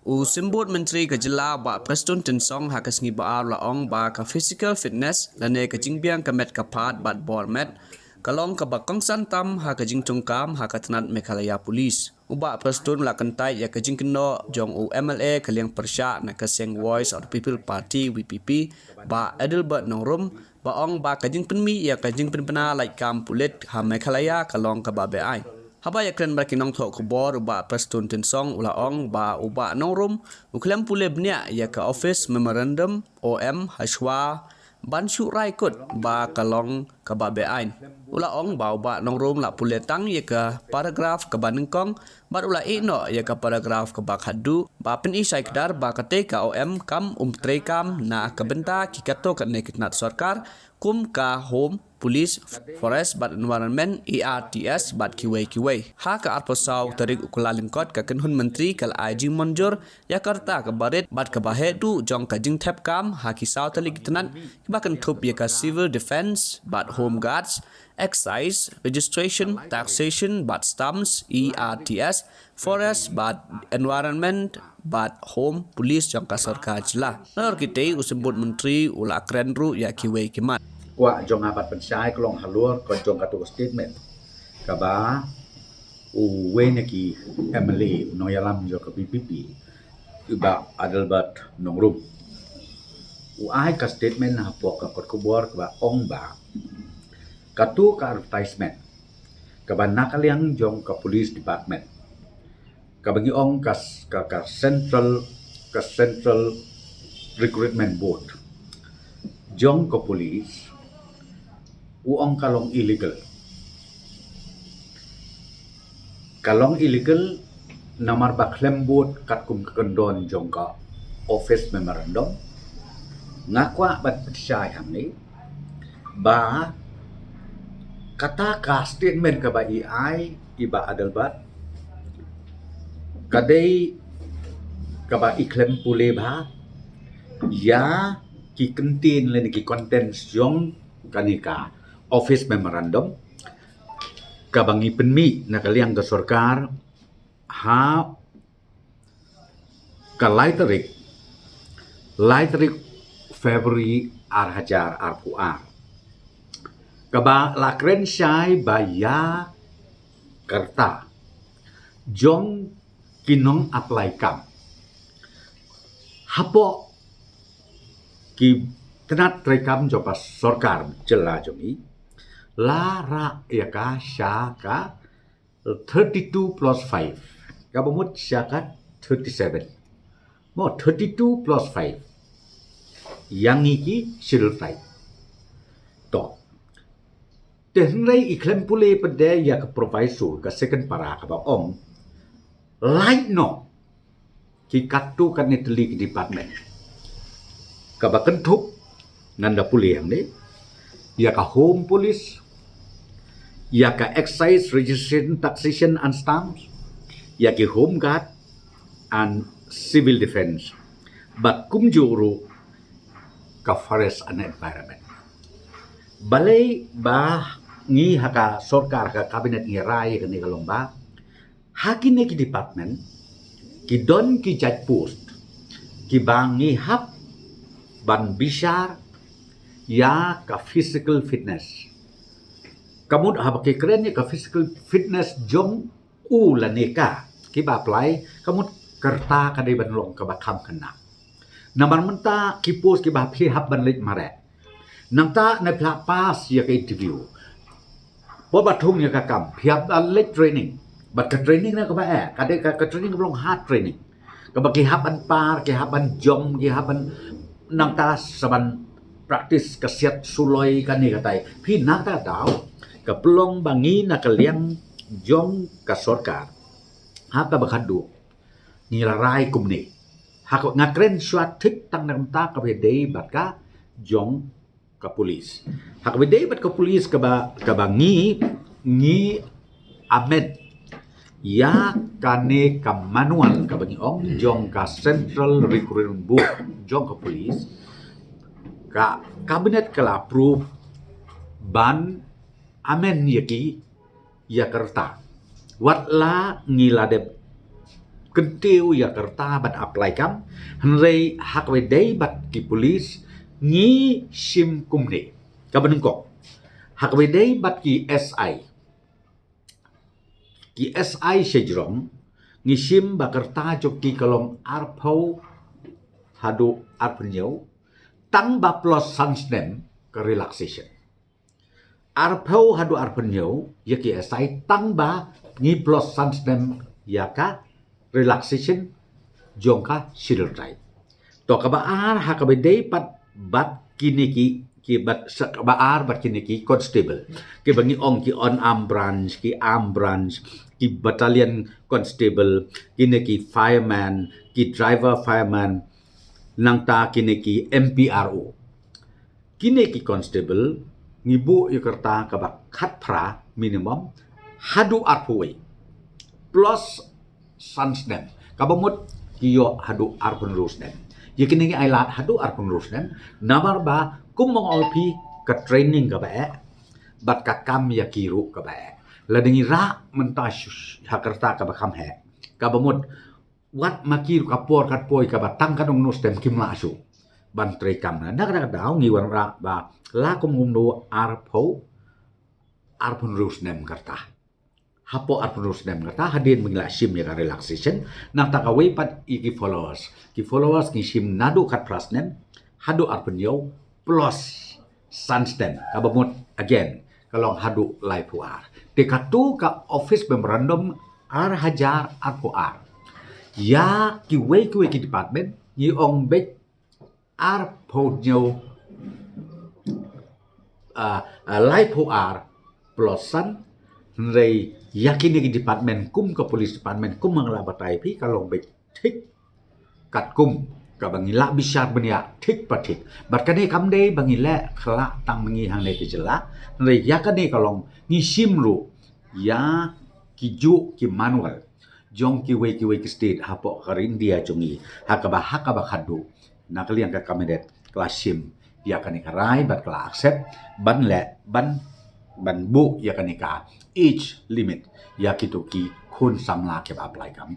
Usimbut Menteri Kejela ba Preston Tensong hakas ngi ba laong ba ka physical fitness lane ka jingbiang ka met ka pat bat bor met kalong ka ba kongsan tam ha ka jing tungkam ha ka tanat Meghalaya Police. Uba Preston la kantai ya ka jing keno jong UMLA kaliang persya na ka seng Voice of the People Party WPP ba Adelbert Nongrum ba ong ba ka jing penmi ya ka jing penpena like kam pulit ha Meghalaya kalong ka ba beai. Haba ya kren baki nong thok kubor uba Preston Tensong ulaong ba uba nongrum uklem pule bnia ya ka office memorandum OM Hashwa Banshu Raikut ba kalong ka ba beain ulaong ba uba nongrum la pule tang ya ka paragraf ka banengkong bat ula ino ya ka paragraf ka ba khadu ba pen isai kedar ba kate ka OM kam trekam na ka benta kikato ka nekitnat sarkar kum ka home Police, Forest, Bat Environment, ERTS, Bat Kiwai. Ha ka arposau tarik ukulalingkot ka kenhun menteri kal IG Monjur, Yakarta ka barit, Bat ka bahedu, jong ka jing tap kam, ha kisau talik tenan, kibakan tup ya ka Civil Defense, Bat Home Guards, Excise, Registration, Taxation, Bat Stamps, ERTS, Forest, Bat Environment, Bat Home, Police, jong ka sarkar jela. Nalor kita usembut menteri ula krenru ya Kiwai kimat. Kwa jong apat pensai kelong halur ko jong katu statement kaba uwe ki Emily noyalam jo ke PPP iba Adelbert Nongrum ai ka statement na pok ka kot kubor kaba ong ba katu ka advertisement kaba nakaliang jong ka police department kabangi ong ka central recruitment board jong ka police uang kalong illegal namar baklem bot kat kum kendon jongka office memorandum ngakwa bat percaya hamni ba kata ka statement ka ba AI iba Adelbat kadai ka ba iklem pule ba ya ki kentin len ki content jong kanika office memorandum kabangi penmi nakaliang ke sarkar ha ka laiterik February hajar puar kaba lakren syai baya kerta jong kinong apply kam hapo ki tenat rekam jopa sarkar jela jomi lara ya ka syaka 32 plus 5 kabamut syaka 37 mo 32 plus 5 yang iki schedule 5 to tenrai iklem pule pede ya ka proviso ka second para ka ba ong light no ki katu kan itli ki department ka ba kentup nanda pule yang ni ya ka home police ya ka excise registration taxation and stamps ya ki home guard and civil defense but kumjuru ka forest and environment balai ba ngi haka sarkar ka kabinet ngirai ka ni kalomba hakine ki department ki don ki judge post ki bangi hap ban bishar ya ka physical fitness kamu habake keren ya ka physical fitness jong laneka ki ba apply kamu kerta ka dei banlong ka ba kham kena namar menta ki post ki ba phi hab ban lek mare nangta na phla pass ya ka interview bo ba thung ya ka kam phiap dan lek training bat ka training na ka ba ka de ka training long hard training ka ba ki hab an par ki hab an jom ki hab an nangta saban praktis kesiat suloi kan ni katai phi nakta daw ka pelong bangi na kaliang jong ka sarkar ha ka bakhadu nilarai kumni ha ko ngakren swat thik tang namta ka bedei bat ka jong ka police ha ka bedei bat ka police ka bangi amen ya kane ka manual ka bangi ong jong ka central recruitment board jong ka police ka kabinet kala approve ban amen yaki Yakarta watla ngiladep kentiu Jakarta bat apply kam henrei hak wedai bat ki polis ngi sim kumne kabenengkok hak wedai bat ki SI sejrong ngi sim bakarta joki kalong arpau hadu arpenyau tang ba plus sansnem ke relaxation arpau hadu arpenyau yaki SI tang ba ngi plus sansnem yaka relaxation jongka sidul trai to kabaar hakabedei pat bat kiniki ki bat kabaar bat kiniki constable ki bangi ong ki on arm branch ki arm branch ki battalion constable kiniki fireman ki driver fireman nangta kiniki MPRO kiniki constable ngibu Jakarta kabak khatpra minimum hadu arpuwe plus sansnem kabamut kiyo hadu arpun rusnem yakini ailat hadu arpun rusnem namar ba kumong olpi ka training ka ba bat ka kam yakiru ka ba ladingi ra mentash Jakarta ka ba kam he kabamut wat makir ka por kat poi ka ba tang kanong nustem kimla asu ban tre kam na dak daw ngi wan ra ba la kum do arpo arpun rusnem karta hapo arpunus nem kata hadin mengila sim ya relaxation nang takaway pat iki followers ki followers ki sim nadu kat plus nem hadu arpunyo plus sunstem kabamut again kalong hadu live puar dekatu ka office memorandum ar hajar ar ya ki way ki department yi ong bet ar ponyo live puar plus sun rei yakin di department kum ke polis department kum mangla batai pi kalau be thik kat kum ka bangila bisar benia thik pathik barkane kamde bangila khla tang mangi hang ne jela rei yakane kalong ni simru ya kiju ki manual jong ki we ki state hapo kar India jongi hakaba khadu nakalian ka kamedet kelas sim yakane karai bat kala accept ban le ban bu ya kanika age limit ya kitu ki khun samla ke apply kam